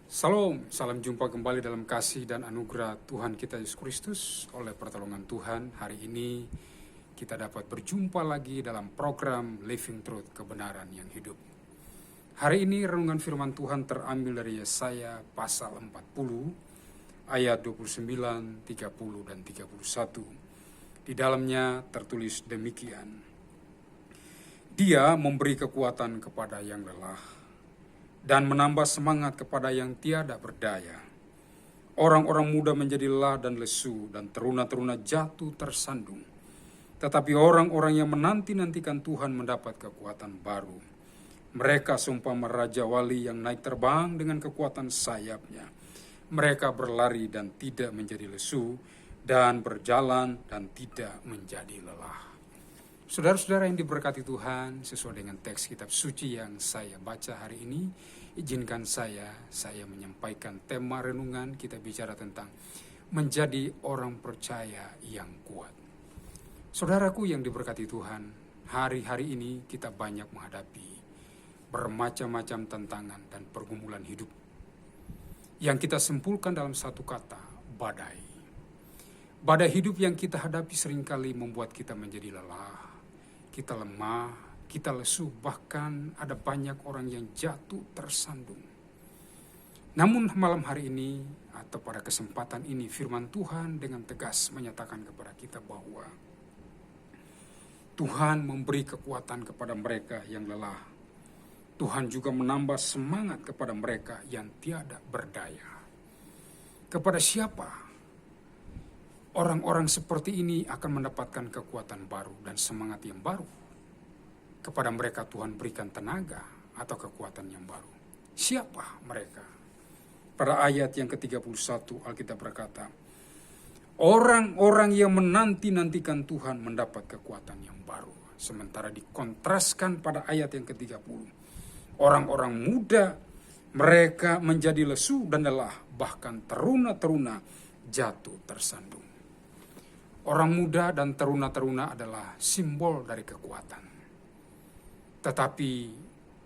Salam, salam jumpa kembali dalam kasih dan anugerah Tuhan kita Yesus Kristus. Oleh pertolongan Tuhan, hari ini kita dapat berjumpa lagi dalam program Living Truth, kebenaran yang hidup. Hari ini renungan firman Tuhan terambil dari Yesaya pasal 40, ayat 29, 30, dan 31. Di dalamnya tertulis demikian. Dia memberi kekuatan kepada yang lelah dan menambah semangat kepada yang tiada berdaya. Orang-orang muda menjadi lelah dan lesu, dan teruna-teruna jatuh tersandung. Tetapi orang-orang yang menanti-nantikan Tuhan mendapat kekuatan baru. Mereka seumpama raja wali yang naik terbang dengan kekuatan sayapnya. Mereka berlari dan tidak menjadi lesu, dan berjalan dan tidak menjadi lelah. Saudara-saudara yang diberkati Tuhan, sesuai dengan teks kitab suci yang saya baca hari ini, izinkan saya menyampaikan tema renungan. Kita bicara tentang menjadi orang percaya yang kuat. Saudaraku yang diberkati Tuhan, hari-hari ini kita banyak menghadapi bermacam-macam tantangan dan pergumulan hidup yang kita simpulkan dalam satu kata, badai. Badai hidup yang kita hadapi seringkali membuat kita menjadi lelah, kita lemah, kita lesu, bahkan ada banyak orang yang jatuh tersandung. Namun malam hari ini atau pada kesempatan ini firman Tuhan dengan tegas menyatakan kepada kita bahwa Tuhan memberi kekuatan kepada mereka yang lelah. Tuhan juga menambah semangat kepada mereka yang tiada berdaya. Kepada siapa orang-orang seperti ini akan mendapatkan kekuatan baru dan semangat yang baru? Kepada mereka Tuhan berikan tenaga atau kekuatan yang baru. Siapa mereka? Pada ayat yang ke-31 Alkitab berkata, orang-orang yang menanti-nantikan Tuhan mendapat kekuatan yang baru. Sementara dikontraskan pada ayat yang ke-30. Orang-orang muda, mereka menjadi lesu dan lelah, bahkan teruna-teruna jatuh tersandung. Orang muda dan teruna-teruna adalah simbol dari kekuatan. Tetapi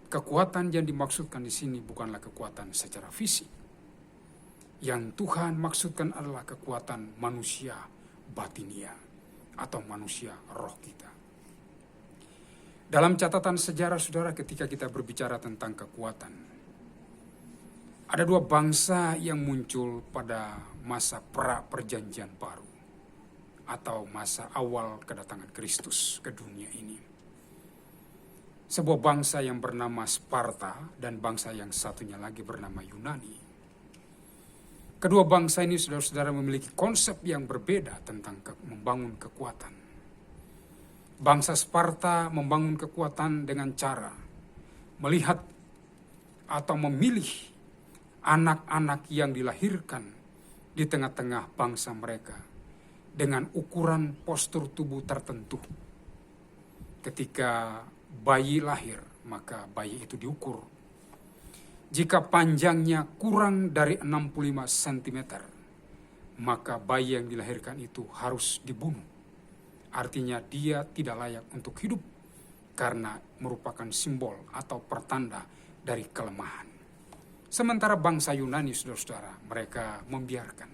kekuatan yang dimaksudkan di sini bukanlah kekuatan secara fisik. Yang Tuhan maksudkan adalah kekuatan manusia batinia atau manusia roh kita. Dalam catatan sejarah saudara, ketika kita berbicara tentang kekuatan, ada dua bangsa yang muncul pada masa pra-perjanjian baru atau masa awal kedatangan Kristus ke dunia ini. Sebuah bangsa yang bernama Sparta dan bangsa yang satunya lagi bernama Yunani. Kedua bangsa ini saudara-saudara memiliki konsep yang berbeda tentang membangun kekuatan. Bangsa Sparta membangun kekuatan dengan cara melihat atau memilih anak-anak yang dilahirkan di tengah-tengah bangsa mereka dengan ukuran postur tubuh tertentu. Ketika bayi lahir, maka bayi itu diukur. Jika panjangnya kurang dari 65 cm, maka bayi yang dilahirkan itu harus dibunuh. Artinya dia tidak layak untuk hidup karena merupakan simbol atau pertanda dari kelemahan. Sementara bangsa Yunani, saudara-saudara, mereka membiarkan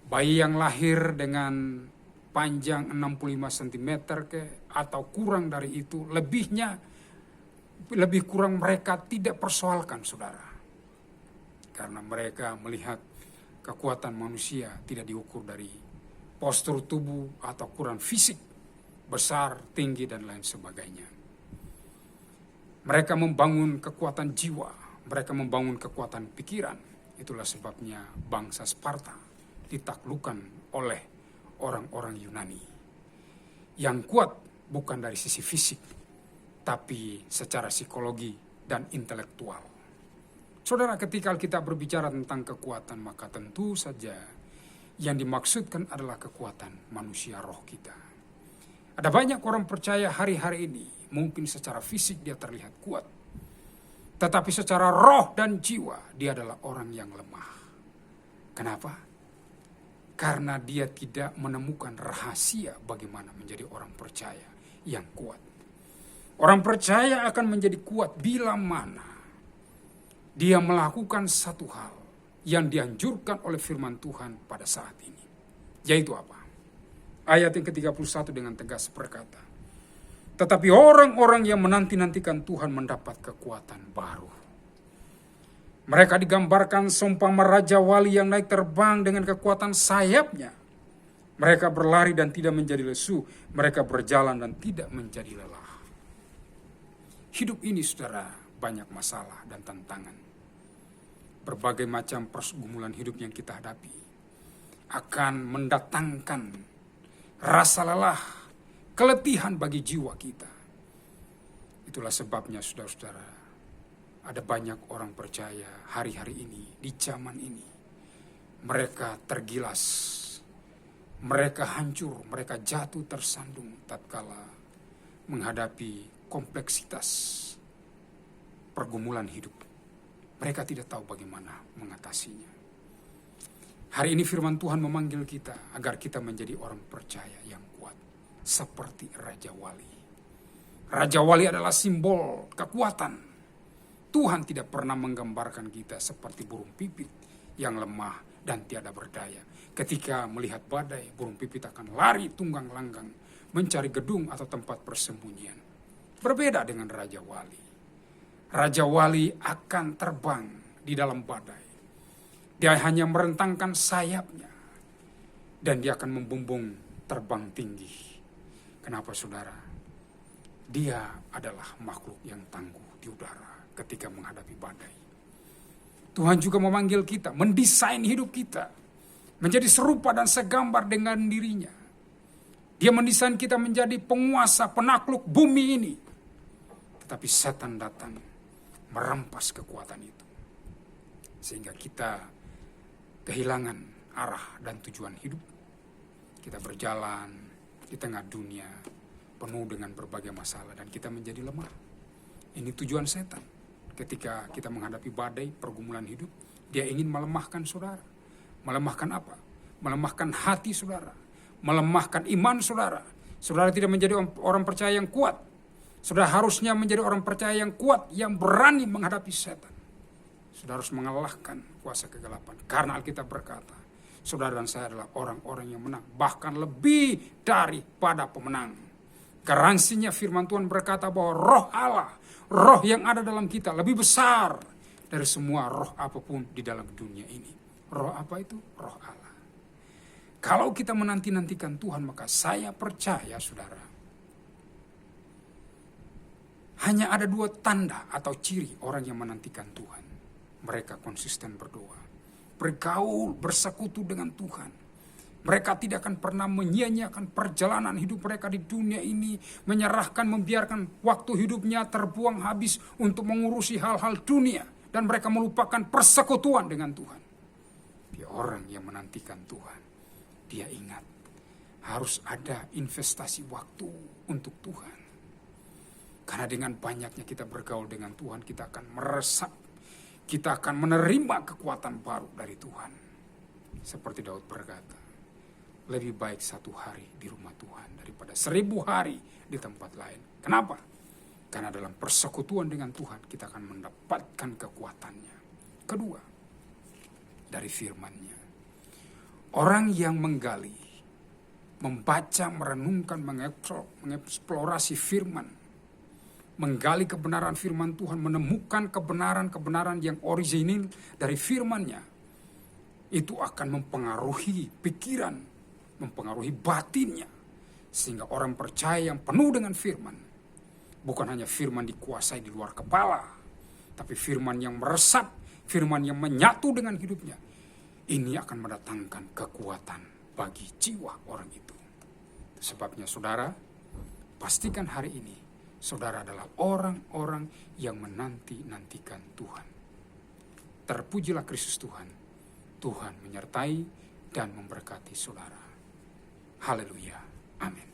bayi yang lahir dengan panjang 65 cm atau kurang dari itu, lebih kurang mereka tidak persoalkan, saudara. Karena mereka melihat kekuatan manusia tidak diukur dari postur tubuh atau ukuran fisik, besar, tinggi, dan lain sebagainya. Mereka membangun kekuatan jiwa, mereka membangun kekuatan pikiran. Itulah sebabnya bangsa Sparta ditaklukkan oleh orang-orang Yunani. Yang kuat bukan dari sisi fisik, tapi secara psikologi dan intelektual. Saudara, ketika kita berbicara tentang kekuatan, maka tentu saja yang dimaksudkan adalah kekuatan manusia roh kita. Ada banyak orang percaya hari-hari ini, mungkin secara fisik dia terlihat kuat, tetapi secara roh dan jiwa dia adalah orang yang lemah. Kenapa? Karena dia tidak menemukan rahasia bagaimana menjadi orang percaya yang kuat. Orang percaya akan menjadi kuat bila mana dia melakukan satu hal yang dianjurkan oleh firman Tuhan pada saat ini. Yaitu apa? Ayat yang ke-31 dengan tegas berkata, tetapi orang-orang yang menanti-nantikan Tuhan mendapat kekuatan baru. Mereka digambarkan seumpama raja wali yang naik terbang dengan kekuatan sayapnya. Mereka berlari dan tidak menjadi lesu. Mereka berjalan dan tidak menjadi lelah. Hidup ini, saudara, banyak masalah dan tantangan. Berbagai macam pergumulan hidup yang kita hadapi akan mendatangkan rasa lelah, keletihan bagi jiwa kita. Itulah sebabnya, saudara-saudara, ada banyak orang percaya hari-hari ini, di zaman ini, mereka tergilas, mereka hancur, mereka jatuh tersandung tatkala menghadapi kompleksitas pergumulan hidup. Mereka tidak tahu bagaimana mengatasinya. Hari ini firman Tuhan memanggil kita agar kita menjadi orang percaya yang kuat, seperti Raja Wali. Raja Wali adalah simbol kekuatan. Tuhan tidak pernah menggambarkan kita seperti burung pipit yang lemah dan tiada berdaya. Ketika melihat badai, burung pipit akan lari tunggang langgang mencari gedung atau tempat persembunyian. Berbeda dengan Raja Wali. Raja Wali akan terbang di dalam badai. Dia hanya merentangkan sayapnya dan dia akan membumbung terbang tinggi. Kenapa, saudara? Dia adalah makhluk yang tangguh di udara ketika menghadapi badai. Tuhan juga memanggil kita, mendesain hidup kita menjadi serupa dan segambar dengan dirinya. Dia mendesain kita menjadi penguasa, penakluk bumi ini. Tetapi setan datang merampas kekuatan itu. Sehingga kita kehilangan arah dan tujuan hidup. Kita berjalan di tengah dunia penuh dengan berbagai masalah dan kita menjadi lemah. Ini tujuan setan. Ketika kita menghadapi badai pergumulan hidup, dia ingin melemahkan saudara. Melemahkan apa? Melemahkan hati saudara. Melemahkan iman saudara. Saudara tidak menjadi orang percaya yang kuat. Saudara harusnya menjadi orang percaya yang kuat, yang berani menghadapi setan. Saudara harus mengalahkan kuasa kegelapan. Karena Alkitab berkata, saudara dan saya adalah orang-orang yang menang. Bahkan lebih daripada pemenang. Garansinya firman Tuhan berkata bahwa roh Allah, roh yang ada dalam kita lebih besar dari semua roh apapun di dalam dunia ini. Roh apa itu? Roh Allah. Kalau kita menanti-nantikan Tuhan, maka saya percaya, saudara, hanya ada 2 tanda atau ciri orang yang menantikan Tuhan. Mereka konsisten berdoa, bergaul, bersekutu dengan Tuhan. Mereka tidak akan pernah menyia-nyiakan perjalanan hidup mereka di dunia ini, menyerahkan, membiarkan waktu hidupnya terbuang habis untuk mengurusi hal-hal dunia, dan mereka melupakan persekutuan dengan Tuhan. Dia orang yang menantikan Tuhan. Dia ingat harus ada investasi waktu untuk Tuhan. Karena dengan banyaknya kita bergaul dengan Tuhan, kita akan meresap. Kita akan menerima kekuatan baru dari Tuhan. Seperti Daud berkata, lebih baik 1 hari di rumah Tuhan daripada 1000 hari di tempat lain. Kenapa? Karena dalam persekutuan dengan Tuhan, kita akan mendapatkan kekuatannya. Kedua, dari firman-Nya. Orang yang menggali, membaca, merenungkan, mengeksplorasi firman, menggali kebenaran firman Tuhan, menemukan kebenaran-kebenaran yang orisinil dari firman-Nya, itu akan mempengaruhi pikiran, mempengaruhi batinnya, sehingga orang percaya yang penuh dengan firman, bukan hanya firman dikuasai di luar kepala, tapi firman yang meresap, firman yang menyatu dengan hidupnya, ini akan mendatangkan kekuatan bagi jiwa orang itu. Sebabnya, saudara, pastikan hari ini saudara adalah orang-orang yang menanti-nantikan Tuhan. Terpujilah Kristus Tuhan. Tuhan menyertai dan memberkati saudara. Haleluya. Amin.